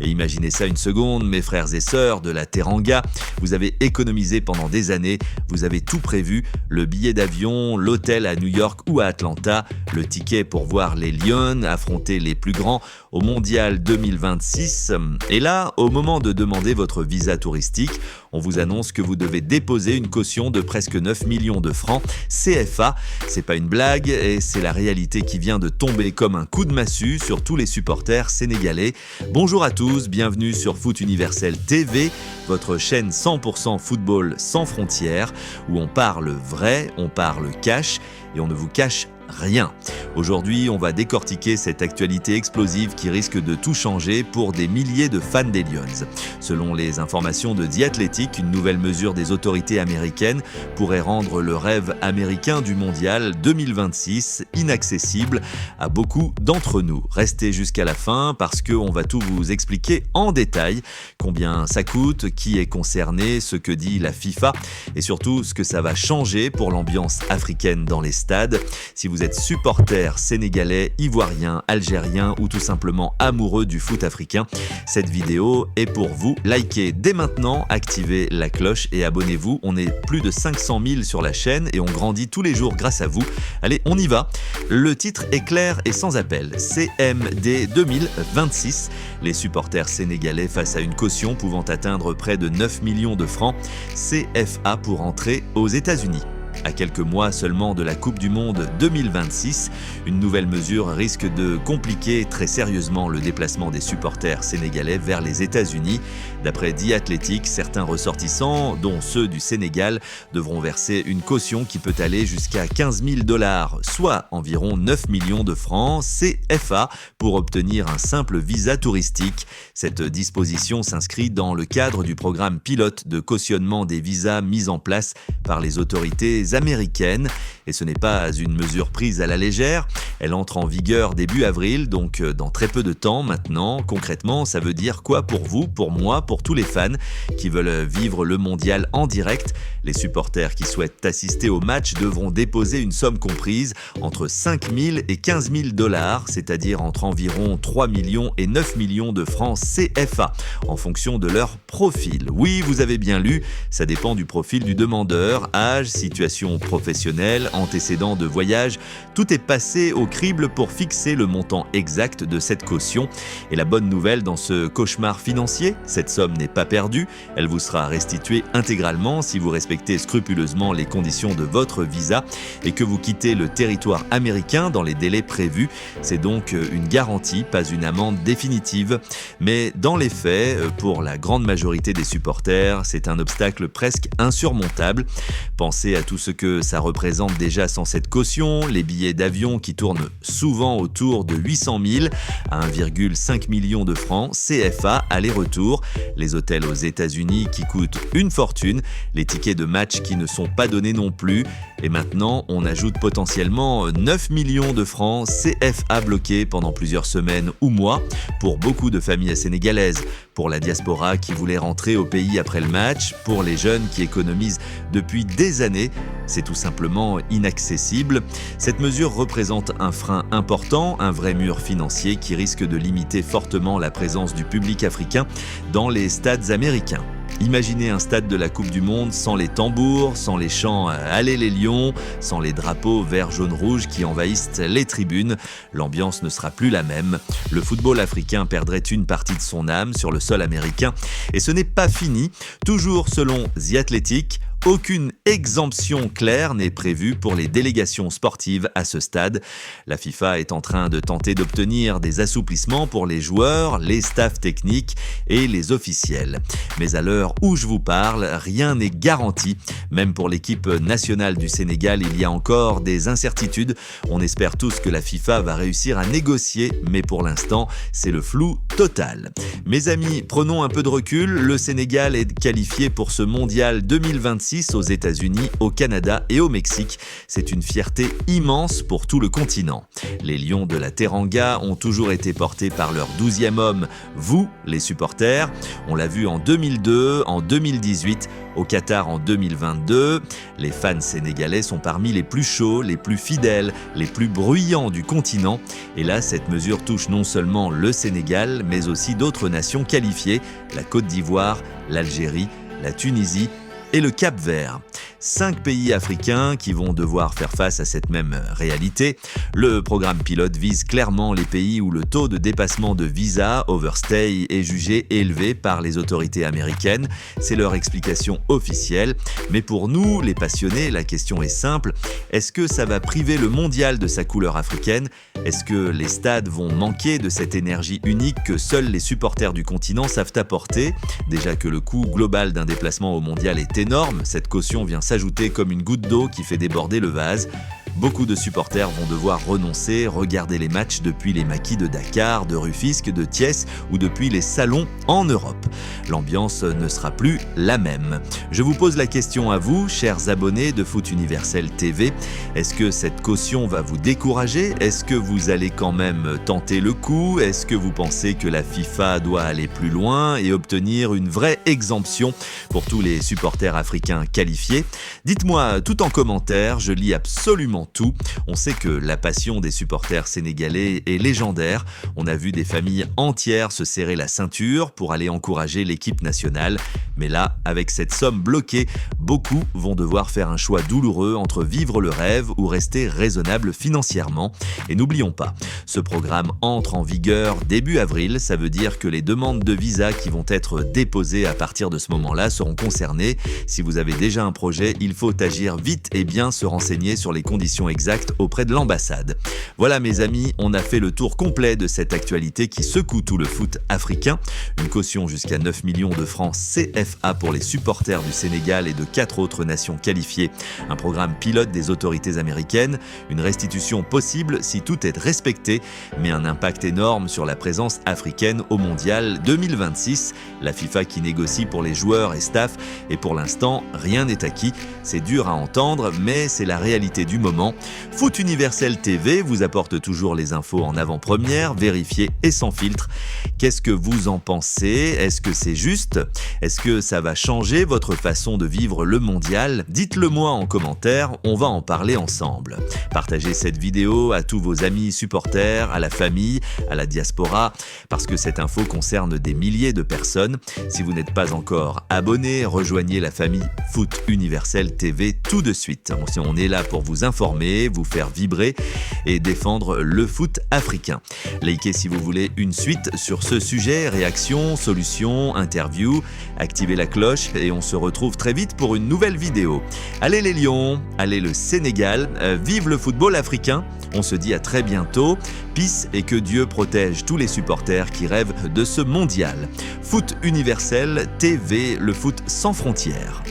Et imaginez ça une seconde, mes frères et sœurs de la Teranga, vous avez économisé pendant des années, vous avez tout prévu, le billet d'avion, l'hôtel à New York ou à Atlanta, le ticket pour voir les Lions affronter les plus grands au Mondial 2026. Et là, au moment de demander votre visa touristique, on vous annonce que vous devez déposer une caution de presque 9 millions de francs CFA. C'est pas une blague et c'est la réalité qui vient de tomber comme un coup de massue sur tous les supporters sénégalais. Bonjour à tous, bienvenue sur Foot Universel TV, votre chaîne 100% football sans frontières, où on parle vrai, on parle cash et on ne vous cache rien. Aujourd'hui, on va décortiquer cette actualité explosive qui risque de tout changer pour des milliers de fans des Lions. Selon les informations de The Athletic, une nouvelle mesure des autorités américaines pourrait rendre le rêve américain du mondial 2026 inaccessible à beaucoup d'entre nous. Restez jusqu'à la fin parce qu'on va tout vous expliquer en détail, combien ça coûte, qui est concerné, ce que dit la FIFA et surtout ce que ça va changer pour l'ambiance africaine dans les stades. Si vous êtes supporter sénégalais, ivoirien, algérien ou tout simplement amoureux du foot africain, cette vidéo est pour vous. Likez dès maintenant, activez la cloche et abonnez-vous. On est plus de 500 000 sur la chaîne et on grandit tous les jours grâce à vous. Allez, on y va. Le titre est clair et sans appel. CMD 2026. Les supporters sénégalais face à une caution pouvant atteindre près de 9 millions de francs CFA pour entrer aux États-Unis. À quelques mois seulement de la Coupe du Monde 2026, une nouvelle mesure risque de compliquer très sérieusement le déplacement des supporters sénégalais vers les États-Unis. D'après The Athletic, certains ressortissants, dont ceux du Sénégal, devront verser une caution qui peut aller jusqu'à 15 000 $, soit environ 9 millions de francs CFA, pour obtenir un simple visa touristique. Cette disposition s'inscrit dans le cadre du programme pilote de cautionnement des visas mis en place par les autorités américaines. Et ce n'est pas une mesure prise à la légère. Elle entre en vigueur début avril, donc dans très peu de temps maintenant. Concrètement, ça veut dire quoi pour vous, pour moi, pour tous les fans qui veulent vivre le mondial en direct? Les supporters qui souhaitent assister au match devront déposer une somme comprise entre 5 000 et 15 000 $, c'est-à-dire entre environ 3 millions et 9 millions de francs CFA, en fonction de leur profil. Oui, vous avez bien lu, ça dépend du profil du demandeur, âge, situation professionnelle, antécédents de voyage, tout est passé au crible pour fixer le montant exact de cette caution. Et la bonne nouvelle dans ce cauchemar financier, cette somme n'est pas perdue, elle vous sera restituée intégralement si vous respectez scrupuleusement les conditions de votre visa et que vous quittez le territoire américain dans les délais prévus. C'est donc une garantie, pas une amende définitive. Mais dans les faits, pour la grande majorité des supporters, c'est un obstacle presque insurmontable. Pensez à tout ce que ça représente déjà sans cette caution, les billets d'avion qui tournent souvent autour de 800 000 à 1,5 million de francs CFA aller-retour, les hôtels aux États-Unis qui coûtent une fortune, les tickets de match qui ne sont pas donnés non plus, et maintenant on ajoute potentiellement 9 millions de francs CFA bloqués pendant plusieurs semaines ou mois pour beaucoup de familles sénégalaises, pour la diaspora qui voulait rentrer au pays après le match, pour les jeunes qui économisent depuis des années. C'est tout simplement inaccessible. Cette mesure représente un frein important, un vrai mur financier qui risque de limiter fortement la présence du public africain dans les stades américains. Imaginez un stade de la Coupe du Monde sans les tambours, sans les chants « Allez les Lions », sans les drapeaux vert, jaune, rouge qui envahissent les tribunes. L'ambiance ne sera plus la même. Le football africain perdrait une partie de son âme sur le sol américain. Et ce n'est pas fini. Toujours selon The Athletic, aucune exemption claire n'est prévue pour les délégations sportives à ce stade. La FIFA est en train de tenter d'obtenir des assouplissements pour les joueurs, les staffs techniques et les officiels. Mais à l'heure où je vous parle, rien n'est garanti. Même pour l'équipe nationale du Sénégal, il y a encore des incertitudes. On espère tous que la FIFA va réussir à négocier, mais pour l'instant, c'est le flou total. Mes amis, prenons un peu de recul. Le Sénégal est qualifié pour ce mondial 2026 aux États-Unis, au Canada et au Mexique. C'est une fierté immense pour tout le continent. Les Lions de la Teranga ont toujours été portés par leur 12e homme, vous, les supporters. On l'a vu en 2002, en 2018 au Qatar en 2022. Les fans sénégalais sont parmi les plus chauds, les plus fidèles, les plus bruyants du continent. Et là, cette mesure touche non seulement le Sénégal, mais aussi d'autres nations qualifiées, la Côte d'Ivoire, l'Algérie, la Tunisie et le Cap-Vert. 5 pays africains qui vont devoir faire face à cette même réalité. Le programme pilote vise clairement les pays où le taux de dépassement de visa, overstay, est jugé élevé par les autorités américaines. C'est leur explication officielle. Mais pour nous, les passionnés, la question est simple. Est-ce que ça va priver le mondial de sa couleur africaine ? Est-ce que les stades vont manquer de cette énergie unique que seuls les supporters du continent savent apporter ? Déjà que le coût global d'un déplacement au mondial est énorme, cette caution vient s'ajouter comme une goutte d'eau qui fait déborder le vase. Beaucoup de supporters vont devoir renoncer, regarder les matchs depuis les maquis de Dakar, de Rufisque, de Thiès ou depuis les salons en Europe. L'ambiance ne sera plus la même. Je vous pose la question à vous, chers abonnés de Foot Universel TV. Est-ce que cette caution va vous décourager ? Est-ce que vous allez quand même tenter le coup ? Est-ce que vous pensez que la FIFA doit aller plus loin et obtenir une vraie exemption pour tous les supporters africains qualifiés ? Dites-moi tout en commentaire, je lis absolument tout. On sait que la passion des supporters sénégalais est légendaire. On a vu des familles entières se serrer la ceinture pour aller encourager l'équipe nationale. Mais là, avec cette somme bloquée, beaucoup vont devoir faire un choix douloureux entre vivre le rêve ou rester raisonnable financièrement. Et n'oublions pas, ce programme entre en vigueur début avril. Ça veut dire que les demandes de visa qui vont être déposées à partir de ce moment-là seront concernées. Si vous avez déjà un projet, il faut agir vite et bien se renseigner sur les conditions exactes auprès de l'ambassade. Voilà mes amis, on a fait le tour complet de cette actualité qui secoue tout le foot africain. Une caution jusqu'à 9 millions de francs CFA pour les supporters du Sénégal et de 4 autres nations qualifiées. Un programme pilote des autorités américaines. Une restitution possible si tout est respecté, mais un impact énorme sur la présence africaine au Mondial 2026. La FIFA qui négocie pour les joueurs et staff, et pour l'instant, rien n'est acquis. C'est dur à entendre, mais c'est la réalité du moment. Foot Universel TV vous apporte toujours les infos en avant-première, vérifiées et sans filtre. Qu'est-ce que vous en pensez ? Est-ce que c'est juste ? Est-ce que ça va changer votre façon de vivre le mondial ? Dites-le moi en commentaire, on va en parler ensemble. Partagez cette vidéo à tous vos amis supporters, à la famille, à la diaspora, parce que cette info concerne des milliers de personnes. Si vous n'êtes pas encore abonné, rejoignez la famille Foot Universel TV tout de suite. On est là pour vous informer, vous faire vibrer et défendre le foot africain. Likez si vous voulez une suite sur ce sujet, réactions, solutions, interviews, activez la cloche et on se retrouve très vite pour une nouvelle vidéo. Allez les Lions, allez le Sénégal, vive le football africain. On se dit à très bientôt. Peace et que Dieu protège tous les supporters qui rêvent de ce mondial. Foot Universel TV, le foot sans frontières.